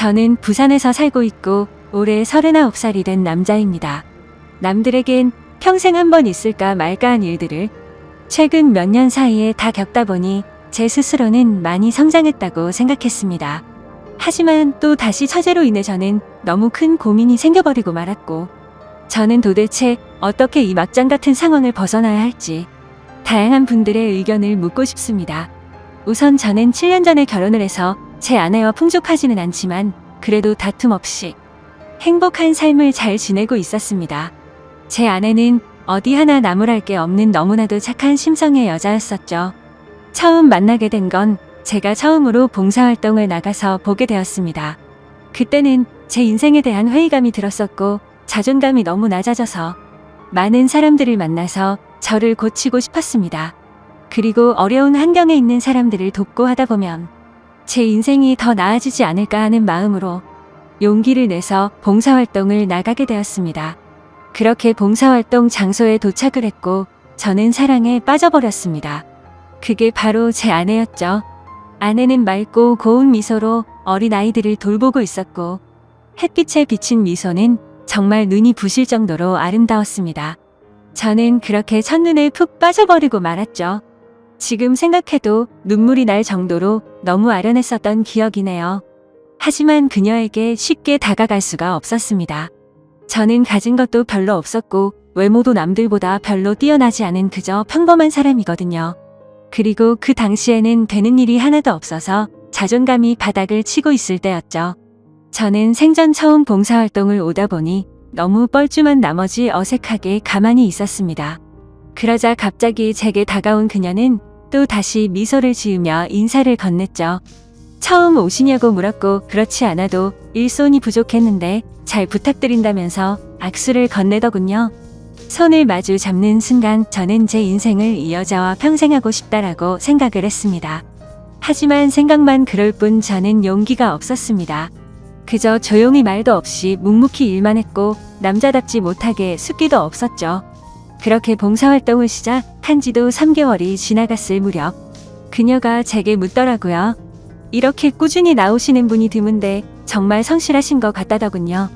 저는 부산에서 살고 있고 올해 39살이 된 남자입니다. 남들에겐 평생 한 번 있을까 말까 한 일들을 최근 몇 년 사이에 다 겪다 보니 제 스스로는 많이 성장했다고 생각했습니다. 하지만 또 다시 처제로 인해 저는 너무 큰 고민이 생겨버리고 말았고, 저는 도대체 어떻게 이 막장 같은 상황을 벗어나야 할지 다양한 분들의 의견을 묻고 싶습니다. 우선 저는 7년 전에 결혼을 해서 제 아내와 풍족하지는 않지만 그래도 다툼 없이 행복한 삶을 잘 지내고 있었습니다. 제 아내는 어디 하나 나무랄 게 없는 너무나도 착한 심성의 여자였었죠. 처음 만나게 된 건 제가 처음으로 봉사활동을 나가서 보게 되었습니다. 그때는 제 인생에 대한 회의감이 들었었고 자존감이 너무 낮아져서 많은 사람들을 만나서 저를 고치고 싶었습니다. 그리고 어려운 환경에 있는 사람들을 돕고 하다 보면 제 인생이 더 나아지지 않을까 하는 마음으로 용기를 내서 봉사활동을 나가게 되었습니다. 그렇게 봉사활동 장소에 도착을 했고 저는 사랑에 빠져버렸습니다. 그게 바로 제 아내였죠. 아내는 맑고 고운 미소로 어린아이들을 돌보고 있었고 햇빛에 비친 미소는 정말 눈이 부실 정도로 아름다웠습니다. 저는 그렇게 첫눈에 푹 빠져버리고 말았죠. 지금 생각해도 눈물이 날 정도로 너무 아련했었던 기억이네요. 하지만 그녀에게 쉽게 다가갈 수가 없었습니다. 저는 가진 것도 별로 없었고 외모도 남들보다 별로 뛰어나지 않은 그저 평범한 사람이거든요. 그리고 그 당시에는 되는 일이 하나도 없어서 자존감이 바닥을 치고 있을 때였죠. 저는 생전 처음 봉사활동을 오다 보니 너무 뻘쭘한 나머지 어색하게 가만히 있었습니다. 그러자 갑자기 제게 다가온 그녀는 또 다시 미소를 지으며 인사를 건넸죠. 처음 오시냐고 물었고 그렇지 않아도 일손이 부족했는데 잘 부탁드린다면서 악수를 건네더군요. 손을 마주 잡는 순간 저는 제 인생을 이 여자와 평생 하고 싶다라고 생각을 했습니다. 하지만 생각만 그럴 뿐 저는 용기가 없었습니다. 그저 조용히 말도 없이 묵묵히 일만 했고 남자답지 못하게 숫기도 없었죠. 그렇게 봉사활동을 시작한 지도 3개월이 지나갔을 무렵 그녀가 제게 묻더라고요. 이렇게 꾸준히 나오시는 분이 드문데 정말 성실하신 것 같다더군요.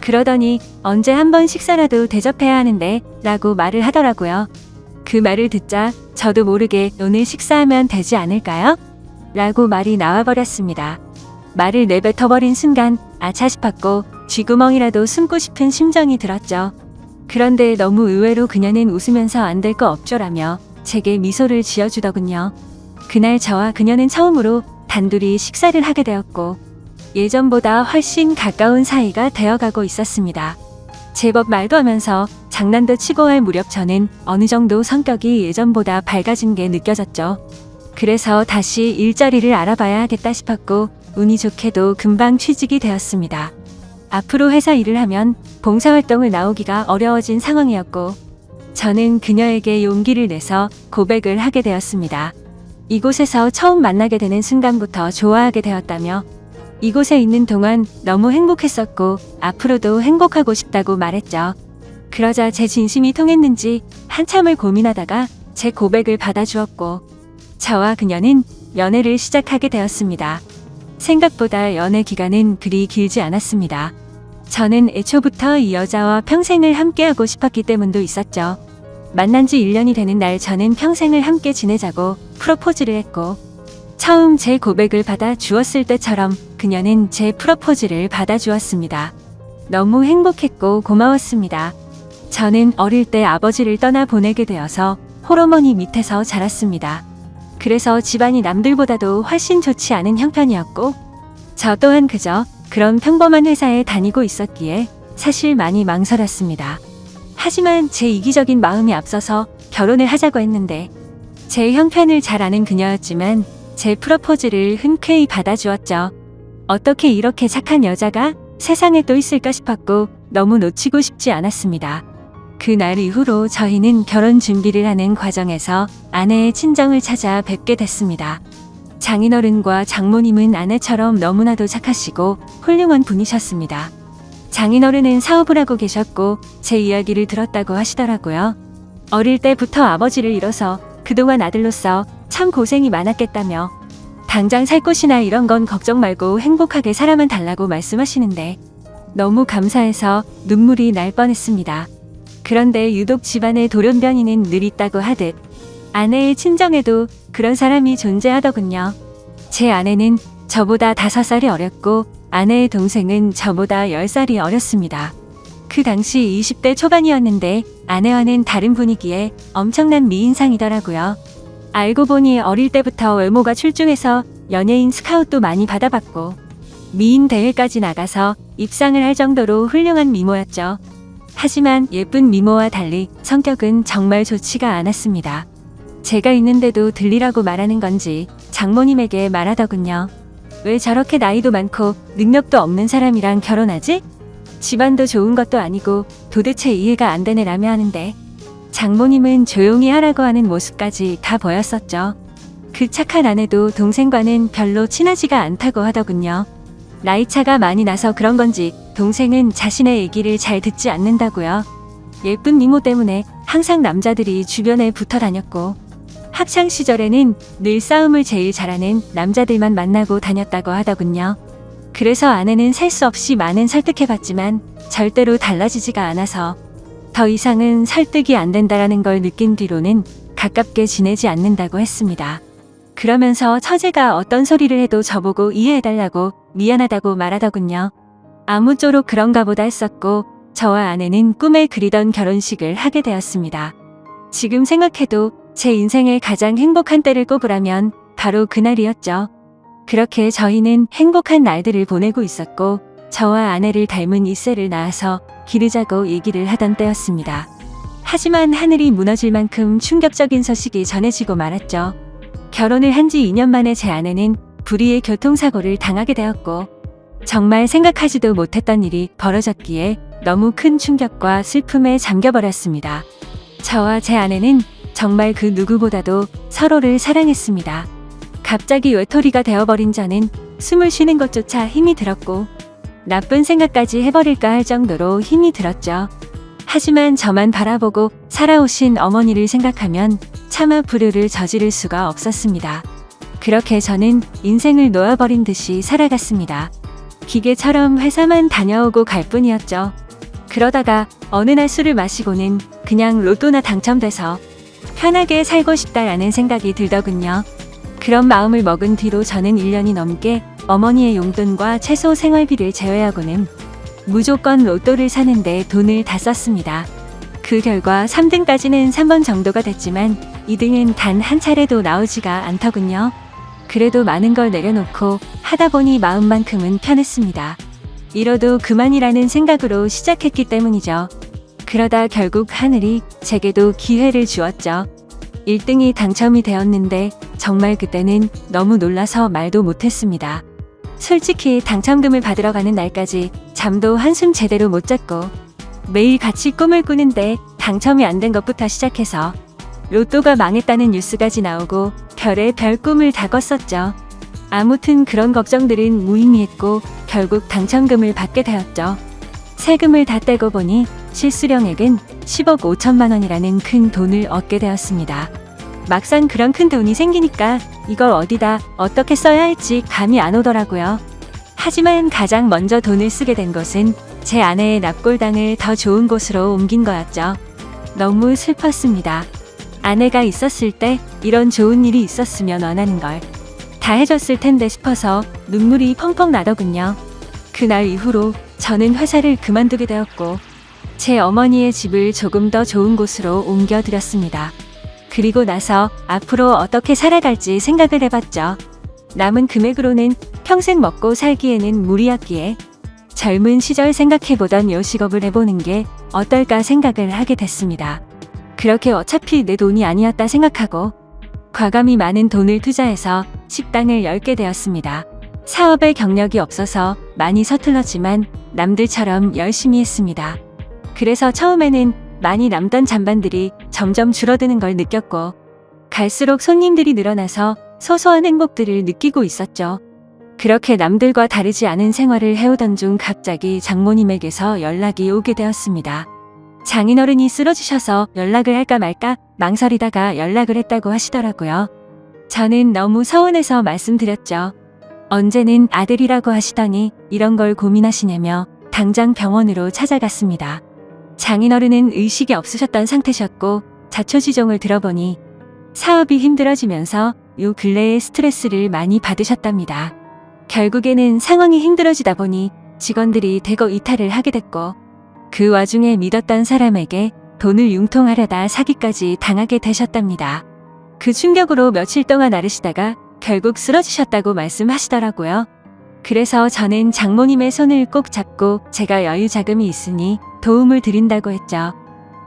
그러더니 언제 한번 식사라도 대접해야 하는데 라고 말을 하더라고요. 그 말을 듣자 저도 모르게 오늘 식사하면 되지 않을까요? 라고 말이 나와버렸습니다. 말을 내뱉어버린 순간 아차 싶었고 쥐구멍이라도 숨고 싶은 심정이 들었죠. 그런데 너무 의외로 그녀는 웃으면서 안 될 거 없죠라며 제게 미소를 지어주더군요. 그날 저와 그녀는 처음으로 단둘이 식사를 하게 되었고 예전보다 훨씬 가까운 사이가 되어가고 있었습니다. 제법 말도 하면서 장난도 치고 할 무렵 저는 어느 정도 성격이 예전보다 밝아진 게 느껴졌죠. 그래서 다시 일자리를 알아봐야 하겠다 싶었고 운이 좋게도 금방 취직이 되었습니다. 앞으로 회사 일을 하면 봉사활동을 나오기가 어려워진 상황이었고 저는 그녀에게 용기를 내서 고백을 하게 되었습니다. 이곳에서 처음 만나게 되는 순간부터 좋아하게 되었다며 이곳에 있는 동안 너무 행복했었고 앞으로도 행복하고 싶다고 말했죠. 그러자 제 진심이 통했는지 한참을 고민하다가 제 고백을 받아주었고 저와 그녀는 연애를 시작하게 되었습니다. 생각보다 연애 기간은 그리 길지 않았습니다. 저는 애초부터 이 여자와 평생을 함께하고 싶었기 때문도 있었죠. 만난 지 1년이 되는 날 저는 평생을 함께 지내자고 프로포즈를 했고 처음 제 고백을 받아 주었을 때처럼 그녀는 제 프로포즈를 받아 주었습니다. 너무 행복했고 고마웠습니다. 저는 어릴 때 아버지를 떠나 보내게 되어서 홀어머니 밑에서 자랐습니다. 그래서 집안이 남들보다도 훨씬 좋지 않은 형편이었고 저 또한 그저 그런 평범한 회사에 다니고 있었기에 사실 많이 망설였습니다. 하지만 제 이기적인 마음이 앞서서 결혼을 하자고 했는데 제 형편을 잘 아는 그녀였지만 제 프로포즈를 흔쾌히 받아주었죠. 어떻게 이렇게 착한 여자가 세상에 또 있을까 싶었고 너무 놓치고 싶지 않았습니다. 그날 이후로 저희는 결혼 준비를 하는 과정에서 아내의 친정을 찾아 뵙게 됐습니다. 장인어른과 장모님은 아내처럼 너무나도 착하시고 훌륭한 분이셨습니다. 장인어른은 사업을 하고 계셨고 제 이야기를 들었다고 하시더라고요. 어릴 때부터 아버지를 잃어서 그동안 아들로서 참 고생이 많았겠다며 당장 살 곳이나 이런 건 걱정 말고 행복하게 살아만 달라고 말씀하시는데 너무 감사해서 눈물이 날 뻔했습니다. 그런데 유독 집안의 돌연변이는 늘 있다고 하듯 아내의 친정에도 그런 사람이 존재하더군요. 제 아내는 저보다 5살이 어렸고 아내의 동생은 저보다 10살이 어렸습니다. 그 당시 20대 초반이었는데 아내와는 다른 분위기에 엄청난 미인상이더라고요. 알고 보니 어릴 때부터 외모가 출중해서 연예인 스카웃도 많이 받아봤고 미인 대회까지 나가서 입상을 할 정도로 훌륭한 미모였죠. 하지만 예쁜 미모와 달리 성격은 정말 좋지가 않았습니다. 제가 있는데도 들리라고 말하는 건지 장모님에게 말하더군요. 왜 저렇게 나이도 많고 능력도 없는 사람이랑 결혼하지? 집안도 좋은 것도 아니고 도대체 이해가 안 되네라며 하는데 장모님은 조용히 하라고 하는 모습까지 다 보였었죠. 그 착한 아내도 동생과는 별로 친하지가 않다고 하더군요. 나이차가 많이 나서 그런 건지 동생은 자신의 얘기를 잘 듣지 않는다고요. 예쁜 미모 때문에 항상 남자들이 주변에 붙어 다녔고 학창 시절에는 늘 싸움을 제일 잘하는 남자들만 만나고 다녔다고 하더군요. 그래서 아내는 셀 수 없이 많은 설득해봤지만 절대로 달라지지가 않아서 더 이상은 설득이 안 된다라는 걸 느낀 뒤로는 가깝게 지내지 않는다고 했습니다. 그러면서 처제가 어떤 소리를 해도 저보고 이해해달라고 미안하다고 말하더군요. 아무쪼록 그런가 보다 했었고 저와 아내는 꿈에 그리던 결혼식을 하게 되었습니다. 지금 생각해도 제 인생의 가장 행복한 때를 꼽으라면 바로 그날이었죠. 그렇게 저희는 행복한 날들을 보내고 있었고 저와 아내를 닮은 이세를 낳아서 기르자고 얘기를 하던 때였습니다. 하지만 하늘이 무너질 만큼 충격적인 소식이 전해지고 말았죠. 결혼을 한 지 2년 만에 제 아내는 불의의 교통사고를 당하게 되었고 정말 생각하지도 못했던 일이 벌어졌기에 너무 큰 충격과 슬픔에 잠겨버렸습니다. 저와 제 아내는 정말 그 누구보다도 서로를 사랑했습니다. 갑자기 외톨이가 되어버린 저는 숨을 쉬는 것조차 힘이 들었고 나쁜 생각까지 해버릴까 할 정도로 힘이 들었죠. 하지만 저만 바라보고 살아오신 어머니를 생각하면 차마 불효를 저지를 수가 없었습니다. 그렇게 저는 인생을 놓아버린 듯이 살아갔습니다. 기계처럼 회사만 다녀오고 갈 뿐이었죠. 그러다가 어느 날 술을 마시고는 그냥 로또나 당첨돼서 편하게 살고 싶다라는 생각이 들더군요. 그런 마음을 먹은 뒤로 저는 1년이 넘게 어머니의 용돈과 최소 생활비를 제외하고는 무조건 로또를 사는데 돈을 다 썼습니다. 그 결과 3등까지는 3번 정도가 됐지만 2등은 단 한 차례도 나오지가 않더군요. 그래도 많은 걸 내려놓고 하다 보니 마음만큼은 편했습니다. 이뤄도 그만이라는 생각으로 시작했기 때문이죠. 그러다 결국 하늘이 제게도 기회를 주었죠. 1등이 당첨이 되었는데 정말 그때는 너무 놀라서 말도 못했습니다. 솔직히 당첨금을 받으러 가는 날까지 잠도 한숨 제대로 못 잤고 매일 같이 꿈을 꾸는데 당첨이 안 된 것부터 시작해서 로또가 망했다는 뉴스까지 나오고 별의 별 꿈을 다 꿨었죠. 아무튼 그런 걱정들은 무의미했고 결국 당첨금을 받게 되었죠. 세금을 다 떼고 보니 실수령액은 10억 5천만 원이라는 큰 돈을 얻게 되었습니다. 막상 그런 큰 돈이 생기니까 이걸 어디다 어떻게 써야 할지 감이 안 오더라고요. 하지만 가장 먼저 돈을 쓰게 된 것은 제 아내의 납골당을 더 좋은 곳으로 옮긴 거였죠. 너무 슬펐습니다. 아내가 있었을 때 이런 좋은 일이 있었으면 원하는 걸 다 해줬을 텐데 싶어서 눈물이 펑펑 나더군요. 그날 이후로 저는 회사를 그만두게 되었고 제 어머니의 집을 조금 더 좋은 곳으로 옮겨드렸습니다. 그리고 나서 앞으로 어떻게 살아갈지 생각을 해봤죠. 남은 금액으로는 평생 먹고 살기에는 무리였기에 젊은 시절 생각해보던 요식업을 해보는 게 어떨까 생각을 하게 됐습니다. 그렇게 어차피 내 돈이 아니었다 생각하고 과감히 많은 돈을 투자해서 식당을 열게 되었습니다. 사업에 경력이 없어서 많이 서툴렀지만 남들처럼 열심히 했습니다. 그래서 처음에는 많이 남던 잔반들이 점점 줄어드는 걸 느꼈고 갈수록 손님들이 늘어나서 소소한 행복들을 느끼고 있었죠. 그렇게 남들과 다르지 않은 생활을 해오던 중 갑자기 장모님에게서 연락이 오게 되었습니다. 장인어른이 쓰러지셔서 연락을 할까 말까 망설이다가 연락을 했다고 하시더라고요. 저는 너무 서운해서 말씀드렸죠. 언제는 아들이라고 하시더니 이런 걸 고민하시냐며 당장 병원으로 찾아갔습니다. 장인어른은 의식이 없으셨던 상태셨고 자초지종을 들어보니 사업이 힘들어지면서 요 근래에 스트레스를 많이 받으셨답니다. 결국에는 상황이 힘들어지다 보니 직원들이 대거 이탈을 하게 됐고 그 와중에 믿었던 사람에게 돈을 융통하려다 사기까지 당하게 되셨답니다. 그 충격으로 며칠 동안 앓으시다가 결국 쓰러지셨다고 말씀하시더라고요. 그래서 저는 장모님의 손을 꼭 잡고 제가 여유 자금이 있으니 도움을 드린다고 했죠.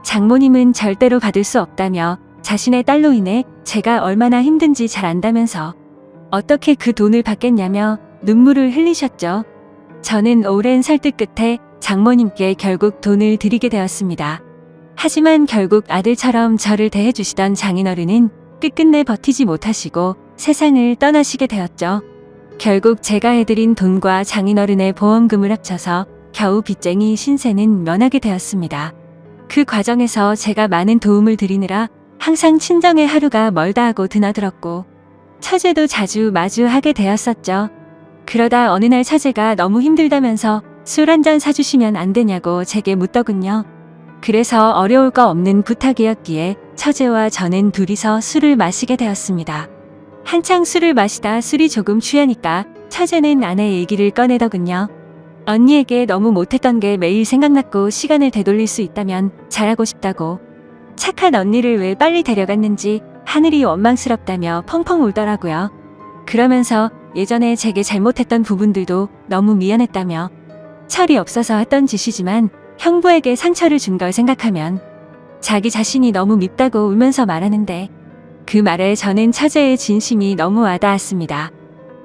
장모님은 절대로 받을 수 없다며 자신의 딸로 인해 제가 얼마나 힘든지 잘 안다면서 어떻게 그 돈을 받겠냐며 눈물을 흘리셨죠. 저는 오랜 설득 끝에 장모님께 결국 돈을 드리게 되었습니다. 하지만 결국 아들처럼 저를 대해주시던 장인어른은 끝끝내 버티지 못하시고 세상을 떠나시게 되었죠. 결국 제가 해드린 돈과 장인어른의 보험금을 합쳐서 겨우 빚쟁이 신세는 면하게 되었습니다. 그 과정에서 제가 많은 도움을 드리느라 항상 친정의 하루가 멀다 하고 드나들었고 처제도 자주 마주하게 되었었죠. 그러다 어느 날 처제가 너무 힘들다면서 술 한 잔 사주시면 안 되냐고 제게 묻더군요. 그래서 어려울 거 없는 부탁이었기에 처제와 저는 둘이서 술을 마시게 되었습니다. 한창 술을 마시다 술이 조금 취하니까 처제는 아내 얘기를 꺼내더군요. 언니에게 너무 못했던 게 매일 생각났고 시간을 되돌릴 수 있다면 잘하고 싶다고. 착한 언니를 왜 빨리 데려갔는지 하늘이 원망스럽다며 펑펑 울더라고요. 그러면서 예전에 제게 잘못했던 부분들도 너무 미안했다며 철이 없어서 했던 짓이지만 형부에게 상처를 준 걸 생각하면 자기 자신이 너무 밉다고 울면서 말하는데 그 말에 저는 처제의 진심이 너무 와닿았습니다.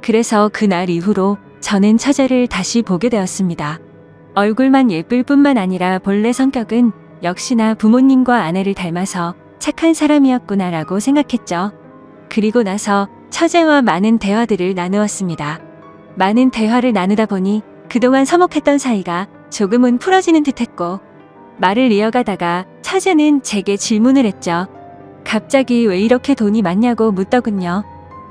그래서 그날 이후로 저는 처제를 다시 보게 되었습니다. 얼굴만 예쁠 뿐만 아니라 본래 성격은 역시나 부모님과 아내를 닮아서 착한 사람이었구나라고 생각했죠. 그리고 나서 처제와 많은 대화들을 나누었습니다. 많은 대화를 나누다 보니 그동안 서먹했던 사이가 조금은 풀어지는 듯했고 말을 이어가다가 처제는 제게 질문을 했죠. 갑자기 왜 이렇게 돈이 많냐고 묻더군요.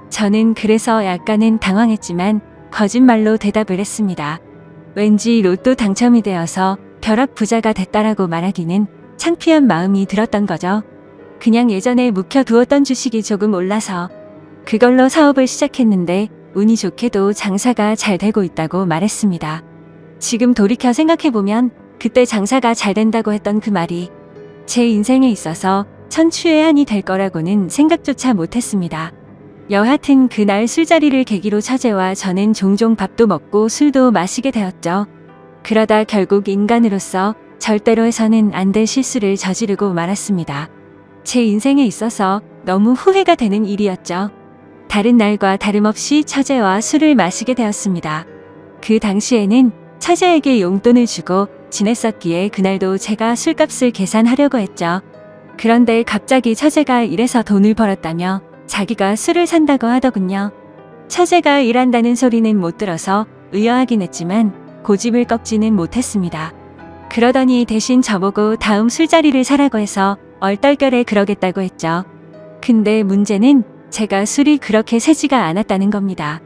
저는 그래서 약간은 당황했지만 거짓말로 대답을 했습니다. 왠지 로또 당첨이 되어서 벼락 부자가 됐다라고 말하기는 창피한 마음이 들었던 거죠. 그냥 예전에 묵혀두었던 주식이 조금 올라서 그걸로 사업을 시작했는데 운이 좋게도 장사가 잘 되고 있다고 말했습니다. 지금 돌이켜 생각해보면 그때 장사가 잘 된다고 했던 그 말이 제 인생에 있어서 천추의 한이 될 거라고는 생각조차 못했습니다. 여하튼 그날 술자리를 계기로 처제와 저는 종종 밥도 먹고 술도 마시게 되었죠. 그러다 결국 인간으로서 절대로 해서는 안 될 실수를 저지르고 말았습니다. 제 인생에 있어서 너무 후회가 되는 일이었죠. 다른 날과 다름없이 처제와 술을 마시게 되었습니다. 그 당시에는 처제에게 용돈을 주고 지냈었기에 그날도 제가 술값을 계산하려고 했죠. 그런데 갑자기 처제가 일해서 돈을 벌었다며 자기가 술을 산다고 하더군요. 처제가 일한다는 소리는 못 들어서 의아하긴 했지만 고집을 꺾지는 못했습니다. 그러더니 대신 저보고 다음 술자리를 사라고 해서 얼떨결에 그러겠다고 했죠. 근데 문제는 제가 술이 그렇게 세지가 않았다는 겁니다.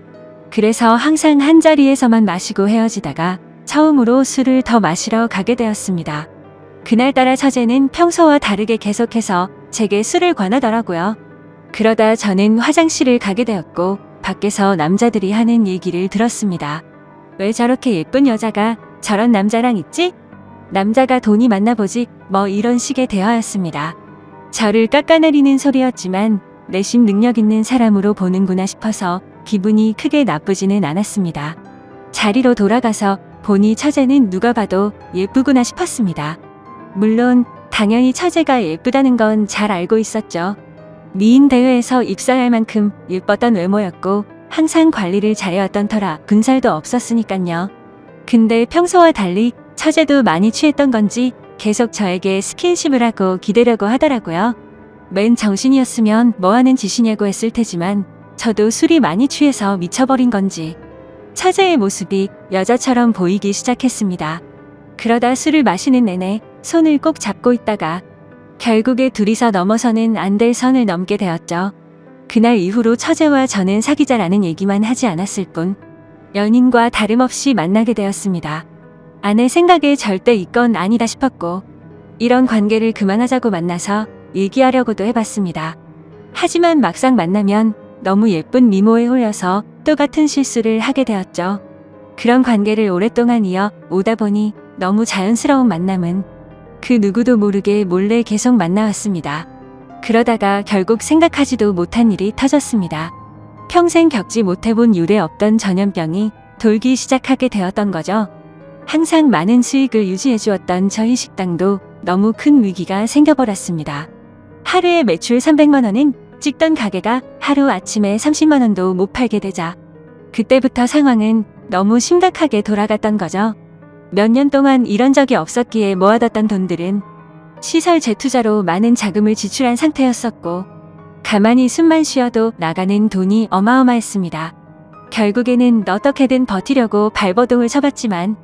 그래서 항상 한 자리에서만 마시고 헤어지다가 처음으로 술을 더 마시러 가게 되었습니다. 그날따라 처제는 평소와 다르게 계속해서 제게 술을 권하더라고요. 그러다 저는 화장실을 가게 되었고 밖에서 남자들이 하는 얘기를 들었습니다. 왜 저렇게 예쁜 여자가 저런 남자랑 있지? 남자가 돈이 많나 보지 뭐 이런 식의 대화였습니다. 저를 깎아내리는 소리였지만 내심 능력 있는 사람으로 보는구나 싶어서 기분이 크게 나쁘지는 않았습니다. 자리로 돌아가서 보니 처제는 누가 봐도 예쁘구나 싶었습니다. 물론 당연히 처제가 예쁘다는 건 잘 알고 있었죠. 미인 대회에서 입상할 만큼 예뻤던 외모였고 항상 관리를 잘해왔던 터라 군살도 없었으니깐요. 근데 평소와 달리 처제도 많이 취했던 건지 계속 저에게 스킨십을 하고 기대려고 하더라고요. 맨 정신이었으면 뭐하는 짓이냐고 했을 테지만 저도 술이 많이 취해서 미쳐버린 건지 처제의 모습이 여자처럼 보이기 시작했습니다. 그러다 술을 마시는 내내 손을 꼭 잡고 있다가 결국에 둘이서 넘어서는 안 될 선을 넘게 되었죠. 그날 이후로 처제와 저는 사귀자라는 얘기만 하지 않았을 뿐 연인과 다름없이 만나게 되었습니다. 아내 생각에 절대 이건 아니다 싶었고 이런 관계를 그만하자고 만나서 얘기하려고도 해봤습니다. 하지만 막상 만나면 너무 예쁜 미모에 홀려서 똑같은 실수를 하게 되었죠. 그런 관계를 오랫동안 이어 오다 보니 너무 자연스러운 만남은 그 누구도 모르게 몰래 계속 만나왔습니다. 그러다가 결국 생각하지도 못한 일이 터졌습니다. 평생 겪지 못해본 유례 없던 전염병이 돌기 시작하게 되었던 거죠. 항상 많은 수익을 유지해 주었던 저희 식당도 너무 큰 위기가 생겨버렸습니다. 하루에 매출 300만 원은 찍던 가게가 하루 아침에 30만 원도 못 팔게 되자 그때부터 상황은 너무 심각하게 돌아갔던 거죠. 몇 년 동안 이런 적이 없었기에 모아뒀던 돈들은 시설 재투자로 많은 자금을 지출한 상태였었고 가만히 숨만 쉬어도 나가는 돈이 어마어마했습니다. 결국에는 어떻게든 버티려고 발버둥을 쳐봤지만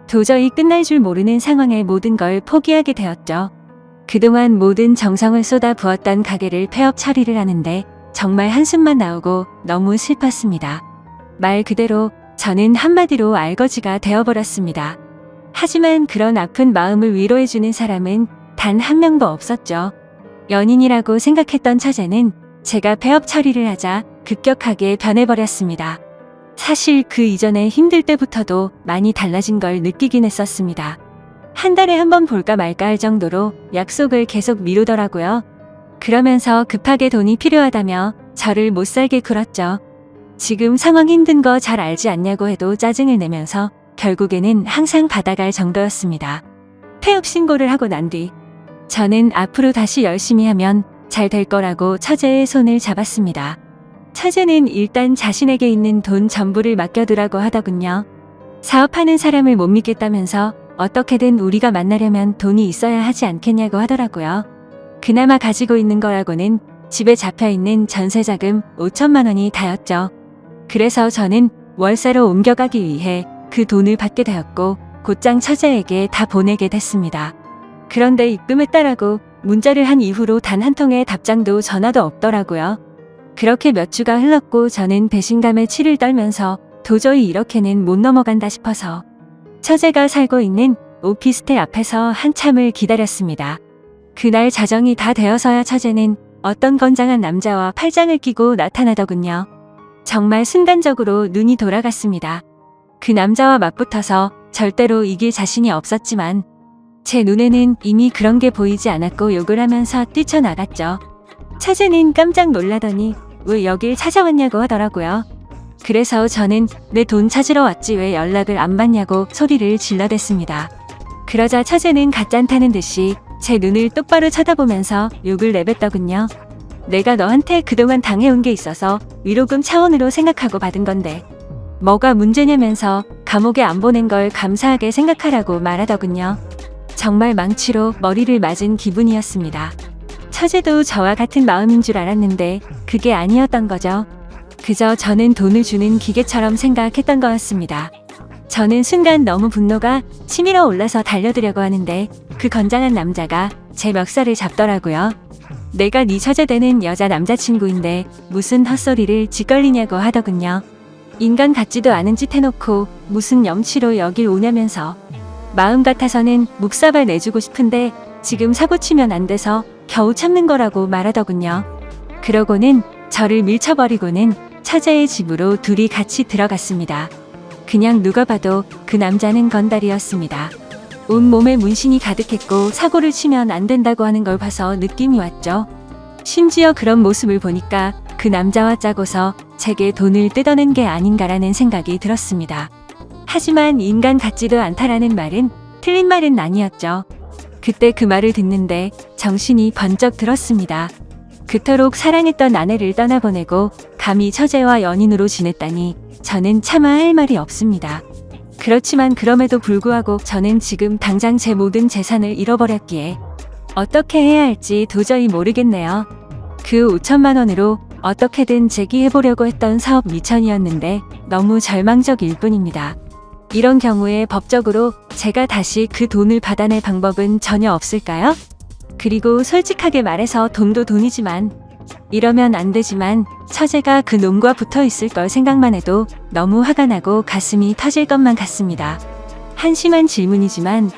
도저히 끝날 줄 모르는 상황에 모든 걸 포기하게 되었죠. 그동안 모든 정성을 쏟아 부었던 가게를 폐업 처리를 하는데 정말 한숨만 나오고 너무 슬펐습니다. 말 그대로 저는 한마디로 알거지가 되어버렸습니다. 하지만 그런 아픈 마음을 위로해주는 사람은 단 한 명도 없었죠. 연인이라고 생각했던 처제는 제가 폐업 처리를 하자 급격하게 변해버렸습니다. 사실 그 이전에 힘들 때부터도 많이 달라진 걸 느끼긴 했었습니다. 한 달에 한 번 볼까 말까 할 정도로 약속을 계속 미루더라고요. 그러면서 급하게 돈이 필요하다며 저를 못 살게 굴었죠. 지금 상황 힘든 거 잘 알지 않냐고 해도 짜증을 내면서 결국에는 항상 받아갈 정도였습니다. 폐업 신고를 하고 난 뒤 저는 앞으로 다시 열심히 하면 잘 될 거라고 처제의 손을 잡았습니다. 처제는 일단 자신에게 있는 돈 전부를 맡겨두라고 하더군요. 사업하는 사람을 못 믿겠다면서 어떻게든 우리가 만나려면 돈이 있어야 하지 않겠냐고 하더라고요. 그나마 가지고 있는 거라고는 집에 잡혀있는 전세자금 5천만 원이 다였죠. 그래서 저는 월세로 옮겨가기 위해 그 돈을 받게 되었고 곧장 처제에게 다 보내게 됐습니다. 그런데 입금했다라고 문자를 한 이후로 단 한 통의 답장도 전화도 없더라고요. 그렇게 몇 주가 흘렀고 저는 배신감에 치를 떨면서 도저히 이렇게는 못 넘어간다 싶어서 처제가 살고 있는 오피스텔 앞에서 한참을 기다렸습니다. 그날 자정이 다 되어서야 처제는 어떤 건장한 남자와 팔짱을 끼고 나타나더군요. 정말 순간적으로 눈이 돌아갔습니다. 그 남자와 맞붙어서 절대로 이길 자신이 없었지만 제 눈에는 이미 그런 게 보이지 않았고 욕을 하면서 뛰쳐나갔죠. 처제는 깜짝 놀라더니 왜 여길 찾아왔냐고 하더라고요. 그래서 저는 내 돈 찾으러 왔지 왜 연락을 안 받냐고 소리를 질러댔습니다. 그러자 처제는 가짠타는 듯이 제 눈을 똑바로 쳐다보면서 욕을 내뱉더군요. 내가 너한테 그동안 당해온 게 있어서 위로금 차원으로 생각하고 받은 건데 뭐가 문제냐면서 감옥에 안 보낸 걸 감사하게 생각하라고 말하더군요. 정말 망치로 머리를 맞은 기분이었습니다. 처제도 저와 같은 마음인 줄 알았는데 그게 아니었던 거죠. 그저 저는 돈을 주는 기계처럼 생각했던 거였습니다. 저는 순간 너무 분노가 치밀어 올라서 달려들려고 하는데 그 건장한 남자가 제 멱살을 잡더라고요. 내가 네 처제 되는 여자 남자친구인데 무슨 헛소리를 짓걸리냐고 하더군요. 인간 같지도 않은 짓 해놓고 무슨 염치로 여길 오냐면서 마음 같아서는 묵사발 내주고 싶은데 지금 사고치면 안 돼서 겨우 참는 거라고 말하더군요. 그러고는 저를 밀쳐버리고는 처제의 집으로 둘이 같이 들어갔습니다. 그냥 누가 봐도 그 남자는 건달이었습니다. 온몸에 문신이 가득했고 사고를 치면 안 된다고 하는 걸 봐서 느낌이 왔죠. 심지어 그런 모습을 보니까 그 남자와 짜고서 제게 돈을 뜯어낸 게 아닌가라는 생각이 들었습니다. 하지만 인간 같지도 않다라는 말은 틀린 말은 아니었죠. 그때 그 말을 듣는데 정신이 번쩍 들었습니다. 그토록 사랑했던 아내를 떠나보내고 감히 처제와 연인으로 지냈다니 저는 차마 할 말이 없습니다. 그렇지만 그럼에도 불구하고 저는 지금 당장 제 모든 재산을 잃어버렸기에 어떻게 해야 할지 도저히 모르겠네요. 그 5천만 원으로 어떻게든 재기해보려고 했던 사업 미천이었는데 너무 절망적일 뿐입니다. 이런 경우에 법적으로 제가 다시 그 돈을 받아낼 방법은 전혀 없을까요? 그리고 솔직하게 말해서 돈도 돈이지만 이러면 안 되지만 처제가 그 놈과 붙어 있을 걸 생각만 해도 너무 화가 나고 가슴이 터질 것만 같습니다. 한심한 질문이지만